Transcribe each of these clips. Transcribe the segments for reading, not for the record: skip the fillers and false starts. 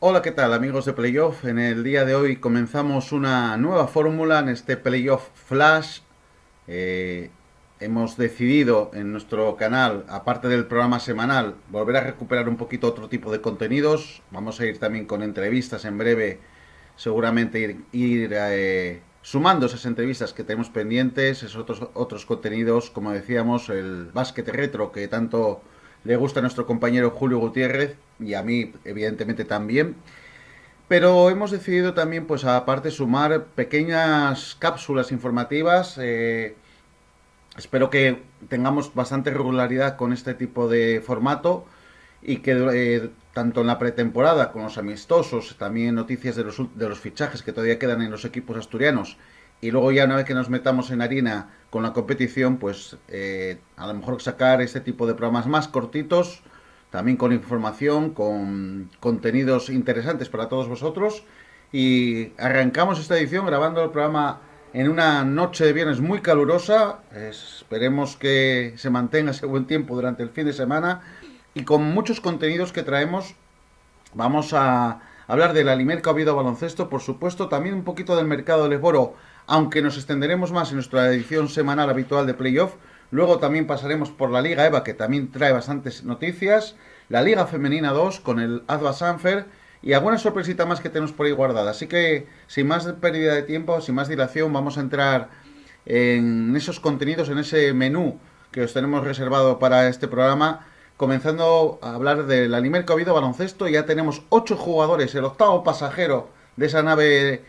Hola, ¿qué tal amigos de Playoff? En el día de hoy comenzamos una nueva fórmula en este Playoff Flash. Eh, Hemos decidido en nuestro canal, aparte del programa semanal, volver a recuperar un poquito otro tipo de contenidos. Vamos a ir también con entrevistas en breve, seguramente ir sumando esas entrevistas que tenemos pendientes, esos otros contenidos, como decíamos, el básquet retro que tanto le gusta a nuestro compañero Julio Gutiérrez y a mí evidentemente también. Pero hemos decidido también, pues aparte, sumar pequeñas cápsulas informativas. Espero que tengamos bastante regularidad con este tipo de formato y que tanto en la pretemporada con los amistosos, también noticias de los fichajes que todavía quedan en los equipos asturianos, y luego ya una vez que nos metamos en harina con la competición, pues a lo mejor sacar este tipo de programas más cortitos, también con información, con contenidos interesantes para todos vosotros. Y arrancamos esta edición grabando el programa en una noche de viernes muy calurosa. Esperemos que se mantenga ese buen tiempo durante el fin de semana. Y con muchos contenidos que traemos, vamos a hablar del Alimerca Oviedo Baloncesto, por supuesto, también un poquito del mercado del Lesboro, aunque nos extenderemos más en nuestra edición semanal habitual de Playoff. Luego también pasaremos por la Liga EVA, que también trae bastantes noticias, la Liga Femenina 2 con el Adva Sanfer y alguna sorpresita más que tenemos por ahí guardada. Así que, sin más pérdida de tiempo, sin más dilación, vamos a entrar en esos contenidos, en ese menú que os tenemos reservado para este programa. Comenzando a hablar del Alimerca Oviedo Baloncesto, ya tenemos 8 jugadores, el octavo pasajero de esa nave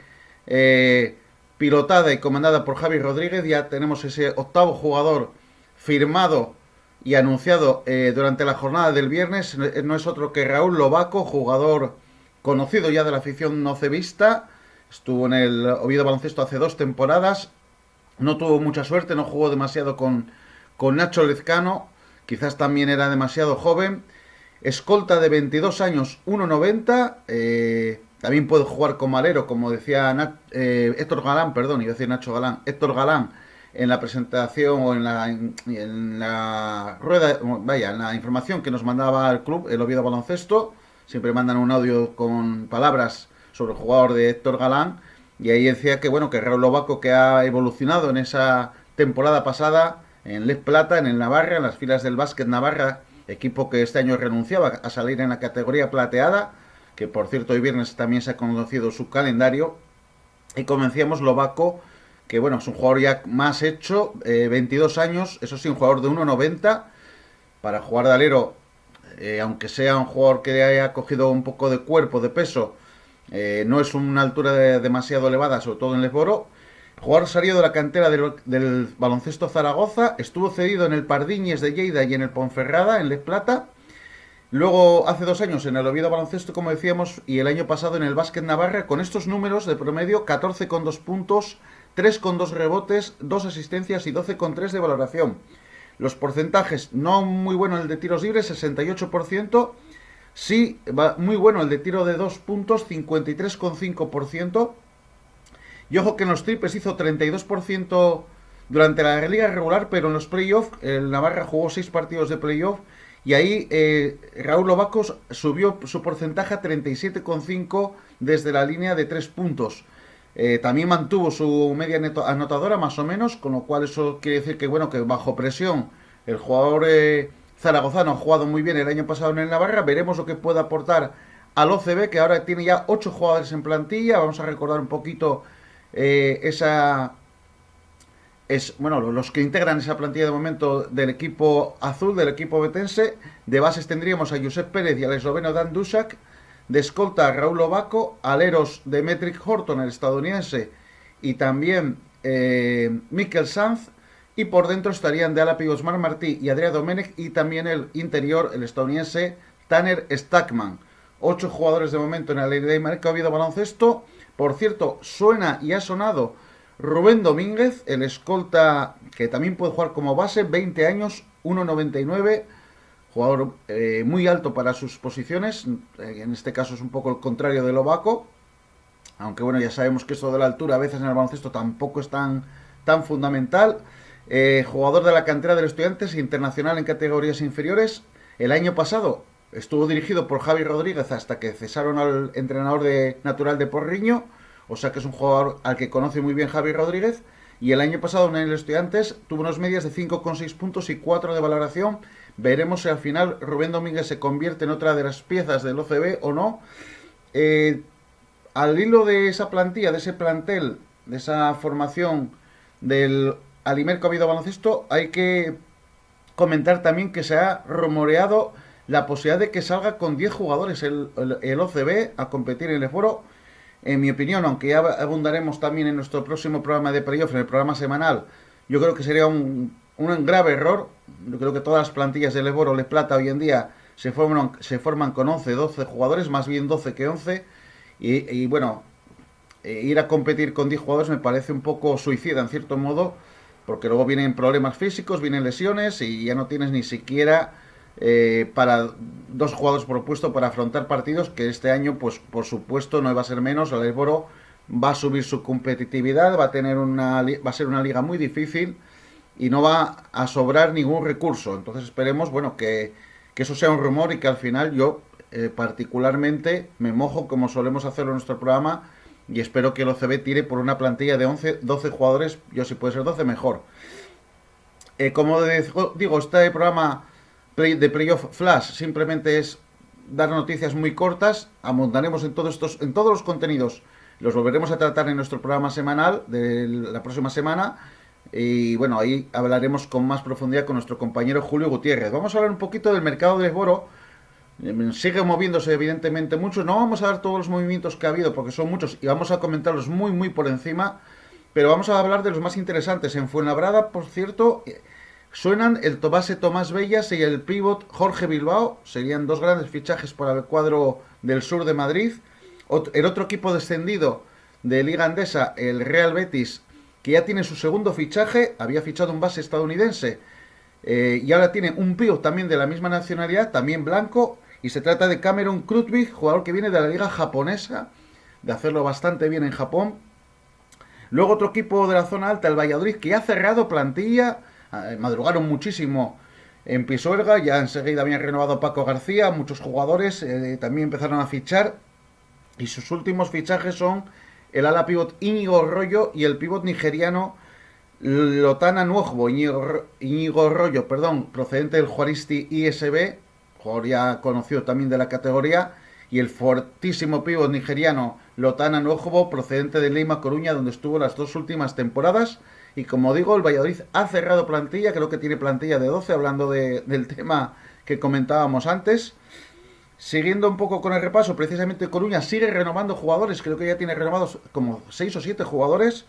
pilotada y comandada por Javi Rodríguez. Ya tenemos ese octavo jugador firmado y anunciado durante la jornada del viernes. No es otro que Raúl Lobaco, jugador conocido ya de la afición nocevista. Estuvo en el Oviedo Baloncesto hace 2 temporadas. No tuvo mucha suerte, no jugó demasiado con Nacho Lezcano. Quizás también era demasiado joven. Escolta de 22 años, 1,90. También puede jugar como alero, como decía Héctor Galán, perdón, iba a decir Nacho Galán. Héctor Galán en la presentación o en la rueda, vaya, en la información que nos mandaba el club, el Oviedo Baloncesto. Siempre mandan un audio con palabras sobre el jugador de Héctor Galán. Y ahí decía que, bueno, que Raúl Lobaco, que ha evolucionado en esa temporada pasada en Les Plata, en el Navarra, en las filas del Básquet Navarra, equipo que este año renunciaba a salir en la categoría plateada, que por cierto hoy viernes también se ha conocido su calendario. Y convencíamos Lobaco, que bueno, es un jugador ya más hecho, 22 años, eso sí, un jugador de 1,90. Para jugar de alero, aunque sea un jugador que haya cogido un poco de cuerpo, de peso, no es una altura demasiado elevada, sobre todo en Lesboro. El jugador salió de la cantera del Baloncesto Zaragoza, estuvo cedido en el Pardiñes de Lleida y en el Ponferrada, en Les Plata. Luego, hace 2 años en el Oviedo Baloncesto, como decíamos, y el año pasado en el Básquet Navarra, con estos números de promedio: 14,2 puntos, 3,2 rebotes, 2 asistencias y 12,3 de valoración. Los porcentajes: no muy bueno el de tiros libres, 68%. Sí, va muy bueno el de tiro de 2 puntos, 53,5%. Y ojo que en los triples hizo 32% durante la liga regular, pero en los playoffs el Navarra jugó 6 partidos de playoff y ahí Raúl Lovacos subió su porcentaje a 37,5 desde la línea de 3 puntos. También mantuvo su media anotadora más o menos, con lo cual eso quiere decir que, bueno, que bajo presión el jugador zaragozano ha jugado muy bien el año pasado en el Navarra. Veremos lo que puede aportar al OCB, que ahora tiene ya 8 jugadores en plantilla. Vamos a recordar un poquito esa bueno, los que integran esa plantilla de momento del equipo azul, del equipo betense. De bases tendríamos a Josep Pérez y al esloveno Dan Dušak. De escolta, Raúl Lobaco. Aleros, Demetric Horton, el estadounidense, y también Mikel Sanz. Y por dentro estarían de ala pivot Marc Martí y Adrià Domènech, y también el interior, el estadounidense Tanner Stackman. 8 jugadores de momento en la Alimerca Oviedo Baloncesto. Por cierto, suena y ha sonado Rubén Domínguez, el escolta, que también puede jugar como base, 20 años, 1,99, jugador muy alto para sus posiciones. En este caso es un poco el contrario de Lobaco, aunque bueno, ya sabemos que eso de la altura a veces en el baloncesto tampoco es tan fundamental. Jugador de la cantera del Estudiantes, internacional en categorías inferiores. El año pasado estuvo dirigido por Javi Rodríguez hasta que cesaron al entrenador natural de Porriño, o sea que es un jugador al que conoce muy bien Javi Rodríguez. Y el año pasado en el Estudiantes tuvo unos medias de 5,6 puntos y 4 de valoración. Veremos si al final Rubén Domínguez se convierte en otra de las piezas del OCB o no. Eh, Al hilo de esa plantilla, de ese plantel, de esa formación del Alimerco Oviedo Baloncesto, hay que comentar también que se ha rumoreado la posibilidad de que salga con 10 jugadores el OCB a competir en el foro. En mi opinión, aunque ya abundaremos también en nuestro próximo programa de playoff, en el programa semanal, yo creo que sería un grave error. Yo creo que todas las plantillas del Eboro Les Plata hoy en día se forman con 11, 12 jugadores, más bien 12 que 11. Y bueno, ir a competir con 10 jugadores me parece un poco suicida en cierto modo, porque luego vienen problemas físicos, vienen lesiones y ya no tienes ni siquiera para 2 jugadores por puesto para afrontar partidos que este año, pues por supuesto, no va a ser menos. El Eboro va a subir su competitividad, va a ser una liga muy difícil y no va a sobrar ningún recurso. Entonces esperemos, bueno, que eso sea un rumor y que al final yo particularmente me mojo como solemos hacerlo en nuestro programa y espero que el OCB tire por una plantilla de 11, 12 jugadores. Yo si puede ser 12 mejor. Como digo, este programa de Playoff Flash simplemente es dar noticias muy cortas. Abundaremos en todos los contenidos. Los volveremos a tratar en nuestro programa semanal de la próxima semana. Y bueno, ahí hablaremos con más profundidad con nuestro compañero Julio Gutiérrez. Vamos a hablar un poquito del mercado de Esboro. Sigue moviéndose evidentemente mucho. No vamos a dar todos los movimientos que ha habido porque son muchos y vamos a comentarlos muy muy por encima. Pero vamos a hablar de los más interesantes. En Fuenlabrada, por cierto, suenan el base Tomás Bellas y el pívot Jorge Bilbao. Serían 2 grandes fichajes para el cuadro del sur de Madrid. El otro equipo descendido de Liga Andesa, el Real Betis, que ya tiene su segundo fichaje. Había fichado un base estadounidense y ahora tiene un pívot también de la misma nacionalidad, también blanco. Y se trata de Cameron Krutwig, jugador que viene de la liga japonesa, de hacerlo bastante bien en Japón. Luego otro equipo de la zona alta, el Valladolid, que ha cerrado plantilla. Madrugaron muchísimo en Pisuerga, ya enseguida habían renovado a Paco García, muchos jugadores también empezaron a fichar. Y sus últimos fichajes son el ala pívot Íñigo Rollo y el pívot nigeriano Lotana Nuojo. Íñigo Rollo, procedente del Juaristi ISB, jugador ya conocido también de la categoría, y el fortísimo pívot nigeriano Lotana Nuojo, procedente de Leima Coruña, donde estuvo las 2 últimas temporadas. Y como digo, el Valladolid ha cerrado plantilla, creo que tiene plantilla de 12, hablando del tema que comentábamos antes. Siguiendo un poco con el repaso, precisamente Coruña sigue renovando jugadores, creo que ya tiene renovados como 6 o 7 jugadores.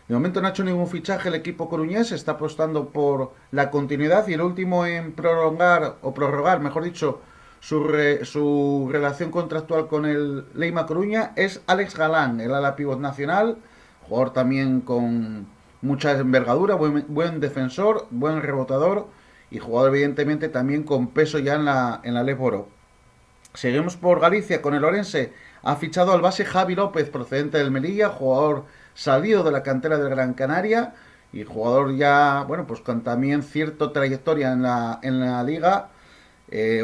De momento no ha hecho ningún fichaje el equipo coruñés, está apostando por la continuidad y el último en prorrogar, mejor dicho, su relación contractual con el Leima Coruña es Alex Galán, el ala pívot nacional, jugador también con mucha envergadura, buen defensor, buen rebotador y jugador evidentemente también con peso ya en la Leboro. Seguimos por Galicia con el Orense. Ha fichado al base Javi López, procedente del Melilla, jugador salido de la cantera del Gran Canaria y jugador ya, bueno, pues con también cierta trayectoria en la liga.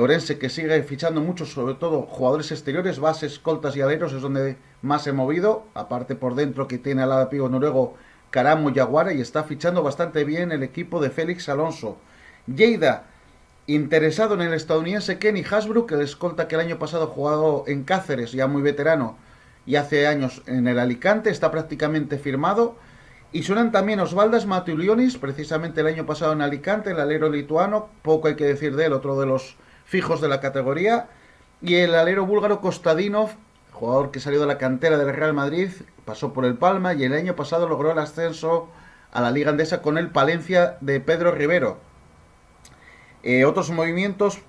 Orense que sigue fichando mucho, sobre todo jugadores exteriores, bases, escoltas y aleros, es donde más se ha movido. Aparte por dentro que tiene al lado pivo noruego Caramo Yaguara y está fichando bastante bien el equipo de Félix Alonso. Lleida, interesado en el estadounidense Kenny Hasbrook, el escolta que el año pasado jugado en Cáceres, ya muy veterano, y hace años en el Alicante, está prácticamente firmado. Y suenan también Osvaldas Matiulionis, precisamente el año pasado en Alicante, el alero lituano, poco hay que decir de él, otro de los fijos de la categoría. Y el alero búlgaro Kostadinov, jugador que salió de la cantera del Real Madrid, pasó por el Palma y el año pasado logró el ascenso a la Liga Andesa con el Palencia de Pedro Rivero. Otros movimientos,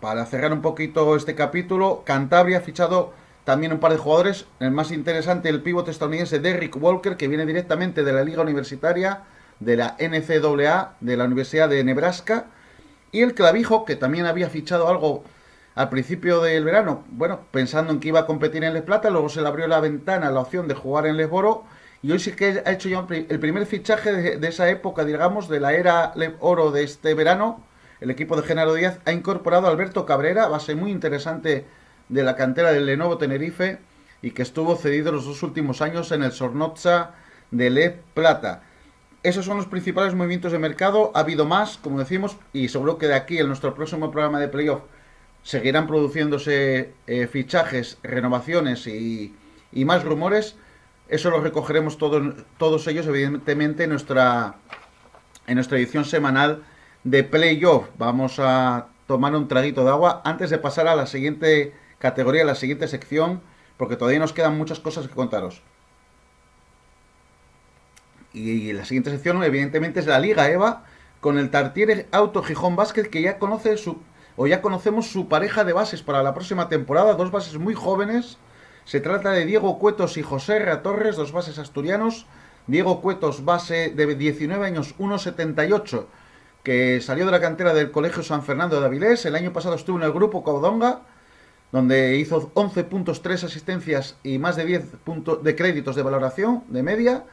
para cerrar un poquito este capítulo, Cantabria ha fichado también un par de jugadores. El más interesante, el pivote estadounidense Derrick Walker, que viene directamente de la Liga Universitaria, de la NCAA, de la Universidad de Nebraska. Y el Clavijo, que también había fichado algo al principio del verano, bueno, pensando en que iba a competir en Les Plata, luego se le abrió la ventana, la opción de jugar en Les Boro, y hoy sí que ha hecho ya el primer fichaje de esa época, digamos, de la era Les Oro de este verano, el equipo de Genaro Díaz ha incorporado a Alberto Cabrera, base muy interesante de la cantera del Lenovo Tenerife y que estuvo cedido los 2 últimos años en el Zornotza de Le Plata. Esos son los principales movimientos de mercado. Ha habido más, como decimos, y seguro que de aquí en nuestro próximo programa de playoff seguirán produciéndose fichajes, renovaciones y más rumores. Eso lo recogeremos todos ellos, evidentemente, en nuestra edición semanal de playoff. Vamos a tomar un traguito de agua antes de pasar a la siguiente categoría, a la siguiente sección, porque todavía nos quedan muchas cosas que contaros. Y la siguiente sección, evidentemente, es la Liga EVA, con el Tartiere Auto Gijón Basket, que ya conocemos su pareja de bases para la próxima temporada, 2 bases muy jóvenes. Se trata de Diego Cuetos y José R. Torres, 2 bases asturianos. Diego Cuetos, base de 19 años, 1,78, que salió de la cantera del Colegio San Fernando de Avilés. El año pasado estuvo en el grupo Covadonga, donde hizo 11 puntos, 3 asistencias y más de 10 puntos de créditos de valoración de media.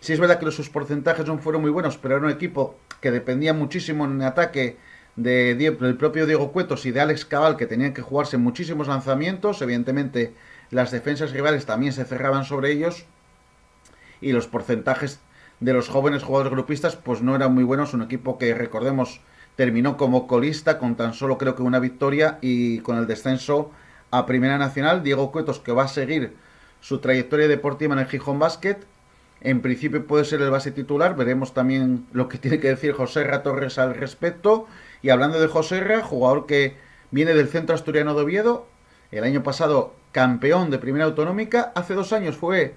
Sí es verdad que sus porcentajes no fueron muy buenos, pero era un equipo que dependía muchísimo en ataque del propio Diego Cuetos y de Alex Cabal, que tenían que jugarse muchísimos lanzamientos. Evidentemente, las defensas rivales también se cerraban sobre ellos y los porcentajes de los jóvenes jugadores grupistas pues no eran muy buenos. Un equipo que, recordemos, terminó como colista con tan solo creo que una victoria y con el descenso a Primera Nacional. Diego Cuetos, que va a seguir su trayectoria deportiva en el Gijón Basket, en principio puede ser el base titular. Veremos también lo que tiene que decir José R. Torres al respecto. Y hablando de José R., jugador que viene del Centro Asturiano de Oviedo, el año pasado campeón de Primera Autonómica, hace 2 años fue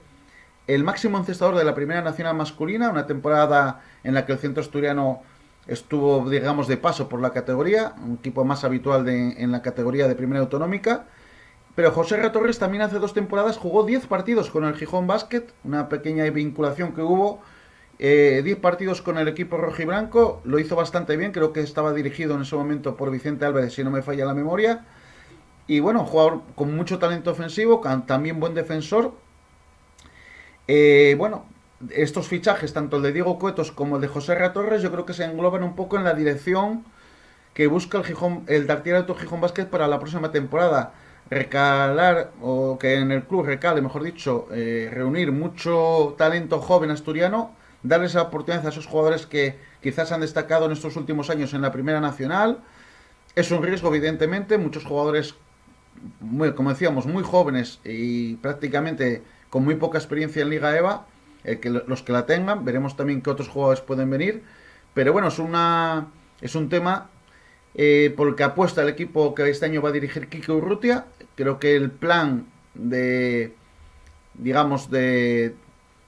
el máximo encestador de la Primera Nacional masculina, una temporada en la que el Centro Asturiano estuvo, digamos, de paso por la categoría, un equipo más habitual en la categoría de Primera Autonómica. Pero José R. Torres también hace 2 temporadas jugó 10 partidos con el Gijón Basket, una pequeña vinculación que hubo, 10 partidos con el equipo rojiblanco, lo hizo bastante bien, creo que estaba dirigido en ese momento por Vicente Álvarez, si no me falla la memoria, y bueno, jugador con mucho talento ofensivo, también buen defensor. Bueno, estos fichajes, tanto el de Diego Cuetos como el de José R. Torres, yo creo que se engloban un poco en la dirección que busca el Tartiere Auto Gijón Basket para la próxima temporada. Recalar, o que en el club recale, mejor dicho, reunir mucho talento joven asturiano, darles la oportunidad a esos jugadores que quizás han destacado en estos últimos años en la Primera Nacional. Es un riesgo, evidentemente, muchos jugadores, como decíamos, muy jóvenes y prácticamente con muy poca experiencia en Liga EVA, los que la tengan. Veremos también qué otros jugadores pueden venir, pero bueno, es un tema por el que apuesta el equipo que este año va a dirigir Quique Urrutia. Creo que el plan digamos, de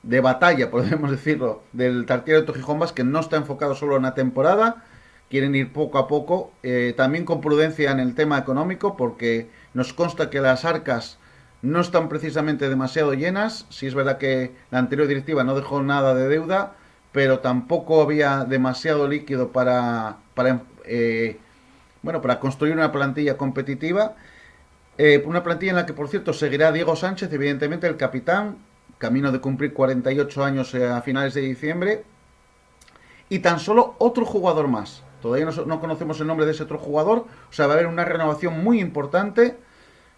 batalla, podemos decirlo, del Tartiere Auto Gijón Basket no está enfocado solo en la temporada. Quieren ir poco a poco, también con prudencia en el tema económico, porque nos consta que las arcas no están precisamente demasiado llenas. Sí es verdad que la anterior directiva no dejó nada de deuda, pero tampoco había demasiado líquido para construir una plantilla competitiva. Una plantilla en la que, por cierto, seguirá Diego Sánchez, evidentemente el capitán, camino de cumplir 48 años a finales de diciembre. Y tan solo otro jugador más. Todavía no conocemos el nombre de ese otro jugador. O sea, va a haber una renovación muy importante.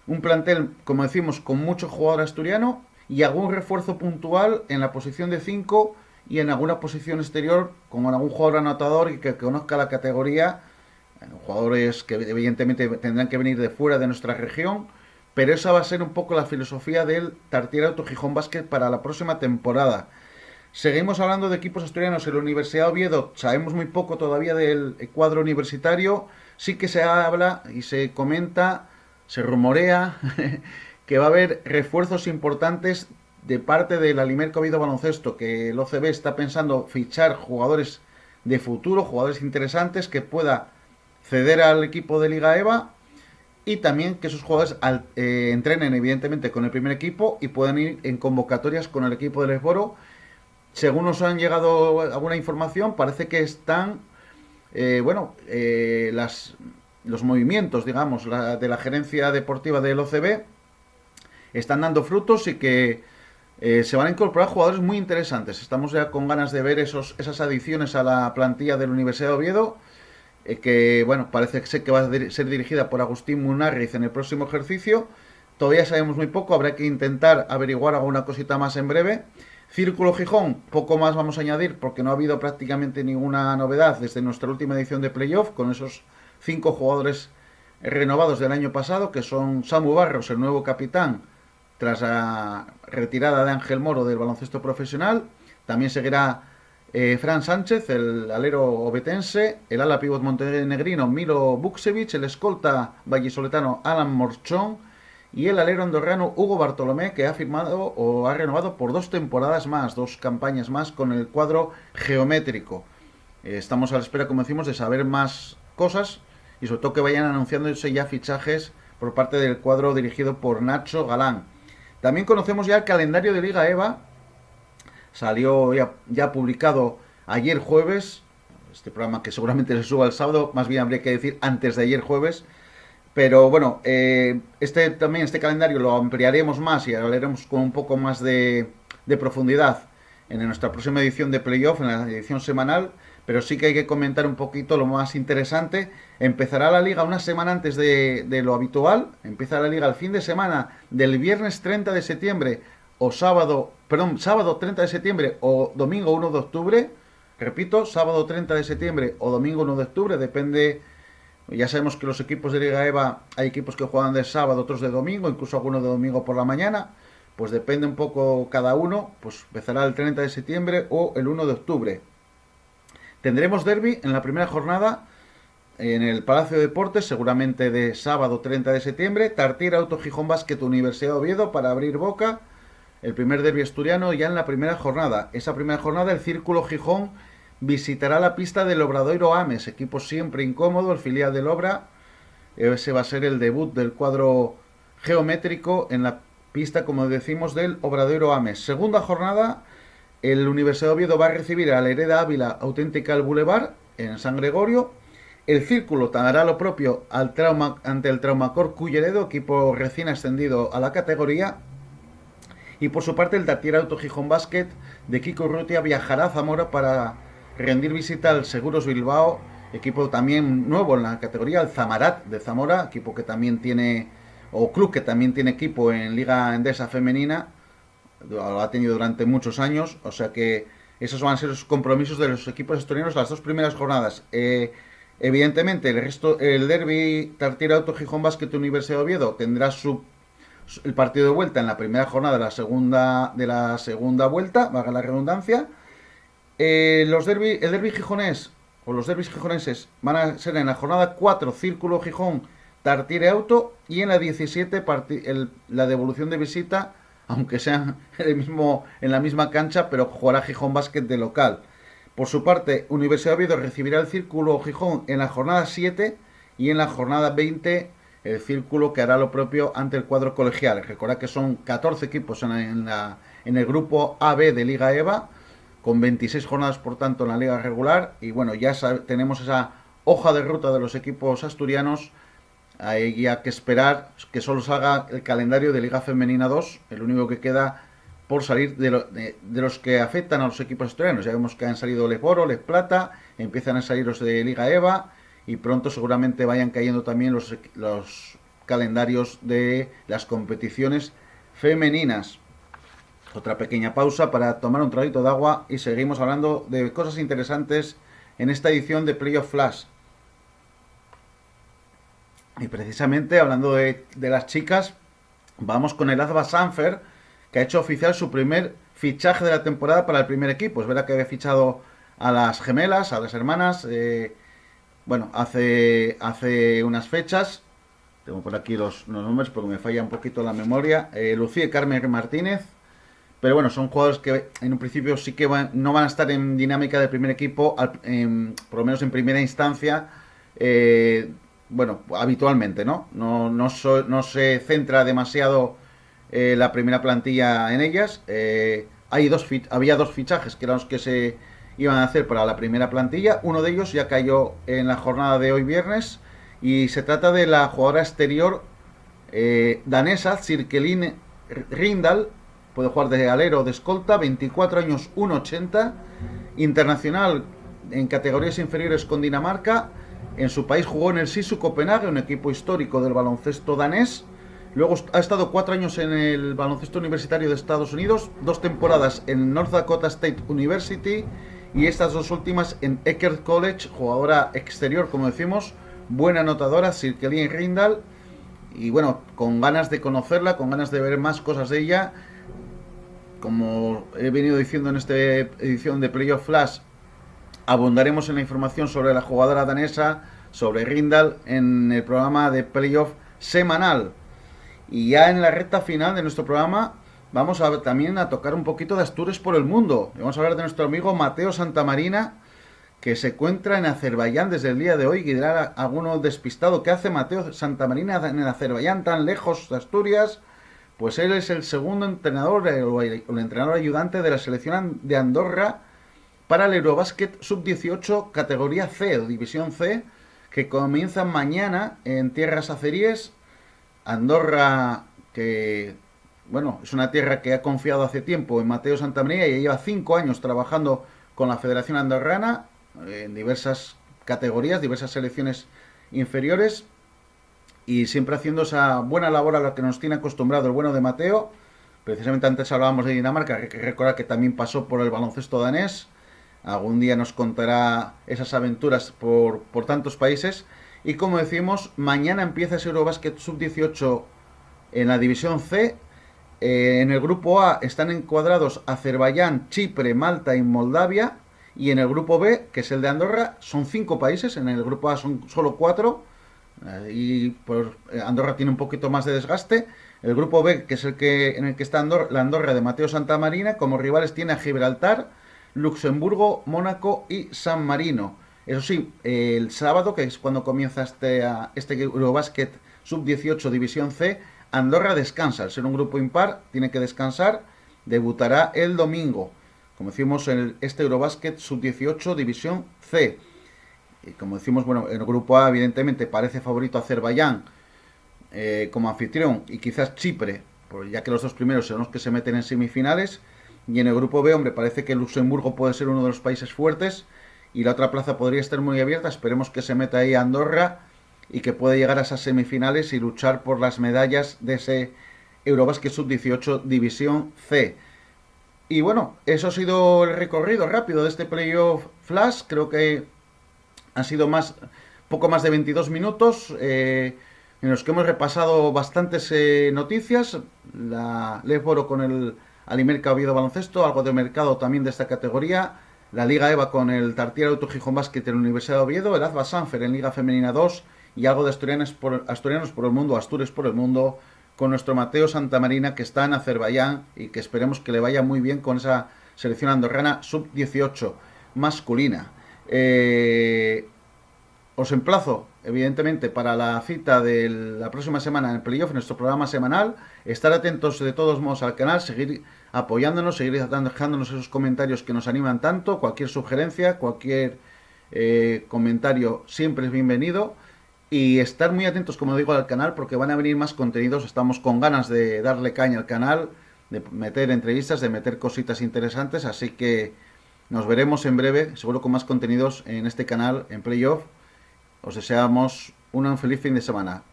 Un plantel, como decimos, con mucho jugador asturiano y algún refuerzo puntual en la posición de 5 y en alguna posición exterior con algún jugador anotador y que conozca la categoría. Jugadores que evidentemente tendrán que venir de fuera de nuestra región, pero esa va a ser un poco la filosofía del Tartiere Auto Gijón Basket para la próxima temporada. Seguimos hablando de equipos asturianos. En la Universidad de Oviedo sabemos muy poco todavía del cuadro universitario. Sí que se habla y se comenta, se rumorea que va a haber refuerzos importantes de parte del Alimerco Oviedo Baloncesto, que el OCB está pensando fichar jugadores de futuro, jugadores interesantes que pueda ceder al equipo de Liga EVA, y también que esos jugadores entrenen evidentemente con el primer equipo y puedan ir en convocatorias con el equipo del Esboro. Según nos han llegado alguna información, parece que están los movimientos, digamos, de la gerencia deportiva del OCB están dando frutos y que se van a incorporar jugadores muy interesantes. Estamos ya con ganas de ver esas adiciones a la plantilla de la Universidad de Oviedo. que bueno, parece ser que va a ser dirigida por Agustín Munarriz en el próximo ejercicio. Todavía sabemos muy poco, habrá que intentar averiguar alguna cosita más en breve. Círculo Gijón, poco más vamos a añadir porque no ha habido prácticamente ninguna novedad desde nuestra última edición de playoff, con esos 5 jugadores renovados del año pasado, que son Samu Barros, el nuevo capitán, tras la retirada de Ángel Moro del baloncesto profesional. También seguirá Fran Sánchez, el alero obetense, el ala pívot montenegrino Milo Buksevich, el escolta vallisoletano Alan Morchón y el alero andorrano Hugo Bartolomé, que ha firmado o ha renovado por 2 temporadas más, 2 campañas más con el cuadro geométrico. Estamos a la espera, como decimos, de saber más cosas y sobre todo que vayan anunciándose ya fichajes por parte del cuadro dirigido por Nacho Galán. También conocemos ya el calendario de Liga EVA. Salió ya publicado ayer jueves. Este programa que seguramente se suba el sábado, más bien habría que decir antes de ayer jueves. Pero bueno, este calendario lo ampliaremos más y hablaremos con un poco más de profundidad en nuestra próxima edición de Playoff, en la edición semanal. Pero sí que hay que comentar un poquito lo más interesante. Empezará la liga una semana antes de lo habitual. Empieza la liga el fin de semana del viernes 30 de septiembre o sábado 30 de septiembre o domingo 1 de octubre. Repito, sábado 30 de septiembre o domingo 1 de octubre, depende. Ya sabemos que los equipos de Liga EVA hay equipos que juegan de sábado, otros de domingo, incluso algunos de domingo por la mañana. Pues depende un poco cada uno, pues empezará el 30 de septiembre o el 1 de octubre. Tendremos derbi en la primera jornada en el Palacio de Deportes, seguramente de sábado 30 de septiembre. Tartiere Auto Gijón Basket Universidad de Oviedo para abrir boca. El primer derbi asturiano ya en la primera jornada. Esa primera jornada el Círculo Gijón visitará la pista del Obradoiro Ames, equipo siempre incómodo, el filial del Obra. Ese va a ser el debut del cuadro geométrico en la pista, como decimos, del Obradoiro Ames. Segunda jornada, el Universidad de Oviedo va a recibir a la Hereda Ávila Auténtica al Boulevard en San Gregorio. El Círculo hará lo propio ante el Traumacor Culleredo, equipo recién ascendido a la categoría. Y por su parte el Tartiere Auto Gijón Basket de Kiko Urrutia viajará a Zamora para rendir visita al Seguros Bilbao, equipo también nuevo en la categoría, el Zamarat de Zamora, equipo que también tiene, o club que también tiene equipo en Liga Endesa Femenina, lo ha tenido durante muchos años, o sea que esos van a ser los compromisos de los equipos asturianos las 2 primeras jornadas. Evidentemente el derbi Tartiere Auto Gijón Basket Universidad de Oviedo tendrá el partido de vuelta en la primera jornada de la segunda vuelta, valga la redundancia. El derbi gijonés o los derbis gijoneses van a ser en la jornada 4 Círculo Gijón Tartiere Auto y en la 17 la devolución de visita, aunque sea en la misma cancha, pero jugará Gijón Basket de local. Por su parte, Universidad de Oviedo recibirá el Círculo Gijón en la jornada 7 y en la jornada 20 el Círculo que hará lo propio ante el cuadro colegial. Recordad que son 14 equipos en el grupo AB de Liga EVA, con 26 jornadas por tanto en la liga regular. Y bueno, ya tenemos esa hoja de ruta de los equipos asturianos. Hay ya que esperar que solo salga el calendario de Liga Femenina 2, el único que queda por salir de los que afectan a los equipos asturianos. Ya vemos que han salido Les Boro, Les Plata, empiezan a salir los de Liga EVA y pronto seguramente vayan cayendo también los calendarios de las competiciones femeninas. Otra pequeña pausa para tomar un traguito de agua y seguimos hablando de cosas interesantes en esta edición de Playoff Flash. Y precisamente hablando de las chicas, vamos con el Asba Sanfer, que ha hecho oficial su primer fichaje de la temporada para el primer equipo. Es verdad que había fichado a las gemelas, a las hermanas, hace unas fechas. Tengo por aquí los nombres porque me falla un poquito la memoria. Lucía y Carmen Martínez. Pero bueno, son jugadores que en un principio sí que no van a estar en dinámica del primer equipo, por lo menos en primera instancia, habitualmente, ¿no? No se centra demasiado la primera plantilla en ellas. Había 2 fichajes que eran los que se iban a hacer para la primera plantilla. Uno de ellos ya cayó en la jornada de hoy viernes y se trata de la jugadora exterior danesa Cirkelin Rindal. Puede jugar de alero o de escolta, 24 años, 1,80, internacional en categorías inferiores con Dinamarca, En su país jugó en el Sisu Copenhague, un equipo histórico del baloncesto danés. Luego ha estado 4 años en el baloncesto universitario de Estados Unidos, 2 temporadas en North Dakota State University y estas 2 últimas en Eckerd College, jugadora exterior, como decimos, buena anotadora, Sirkelien Rindal. Y bueno, con ganas de conocerla, con ganas de ver más cosas de ella. Como he venido diciendo en esta edición de Playoff Flash, abundaremos en la información sobre la jugadora danesa, sobre Rindal, en el programa de Playoff semanal. Y ya en la recta final de nuestro programa vamos también a tocar un poquito de Asturias por el mundo. Vamos a hablar de nuestro amigo Mateo Santamarina, que se encuentra en Azerbaiyán desde el día de hoy. Y dirá alguno despistado, ¿qué hace Mateo Santamarina en Azerbaiyán tan lejos de Asturias? Pues él es el segundo entrenador o el entrenador ayudante de la selección de Andorra para el Eurobasket Sub-18 categoría C o División C, que comienza mañana en tierras azeríes. Andorra, que bueno, es una tierra que ha confiado hace tiempo en Mateo Santamarina y lleva 5 años trabajando con la Federación Andorrana en diversas categorías, diversas selecciones inferiores, y siempre haciendo esa buena labor a la que nos tiene acostumbrado el bueno de Mateo. Precisamente antes hablábamos de Dinamarca, hay que recordar que también pasó por el baloncesto danés. Algún día nos contará esas aventuras por tantos países. Y como decimos, mañana empieza ese Eurobasket Sub-18 en la División C. En el grupo A están encuadrados Azerbaiyán, Chipre, Malta y Moldavia. Y en el grupo B, que es el de Andorra, son 5 países. En el grupo A son solo 4. Y pues, Andorra tiene un poquito más de desgaste. El grupo B, que es en el que está la Andorra de Mateo Santamarina, como rivales tiene a Gibraltar, Luxemburgo, Mónaco y San Marino. Eso sí, el sábado, que es cuando comienza este Eurobasket Sub-18 División C, Andorra descansa. Al ser un grupo impar, tiene que descansar. Debutará el domingo. Como decimos, este Eurobasket Sub-18 División C. Y como decimos, bueno, en el grupo A, evidentemente, parece favorito Azerbaiyán como anfitrión y quizás Chipre, ya que los 2 primeros son los que se meten en semifinales. Y en el grupo B, hombre, parece que Luxemburgo puede ser uno de los países fuertes y la otra plaza podría estar muy abierta. Esperemos que se meta ahí Andorra y que pueda llegar a esas semifinales y luchar por las medallas de ese Eurobasket Sub-18 División C. Y bueno, eso ha sido el recorrido rápido de este Playoff Flash. Creo que han sido poco más de 22 minutos en los que hemos repasado bastantes noticias. La Lefboro con el Alimerca Oviedo Baloncesto, algo de mercado también de esta categoría. La Liga EVA con el Tartiere Auto Gijón Basket en la Universidad de Oviedo. El AZBA Sanfer en Liga Femenina 2. Y algo de asturianos por el mundo, Asturias por el mundo, con nuestro Mateo Santamarina, que está en Azerbaiyán y que esperemos que le vaya muy bien con esa selección andorrana Sub-18 masculina. Os emplazo, evidentemente, para la cita de la próxima semana en el Playoff, en nuestro programa semanal. Estar atentos de todos modos al canal, seguir apoyándonos, seguir dejándonos esos comentarios que nos animan tanto. Cualquier sugerencia, cualquier comentario siempre es bienvenido. Y estar muy atentos, como digo, al canal, porque van a venir más contenidos. Estamos con ganas de darle caña al canal, de meter entrevistas, de meter cositas interesantes. Así que nos veremos en breve, seguro con más contenidos en este canal, en Playoff. Os deseamos un feliz fin de semana.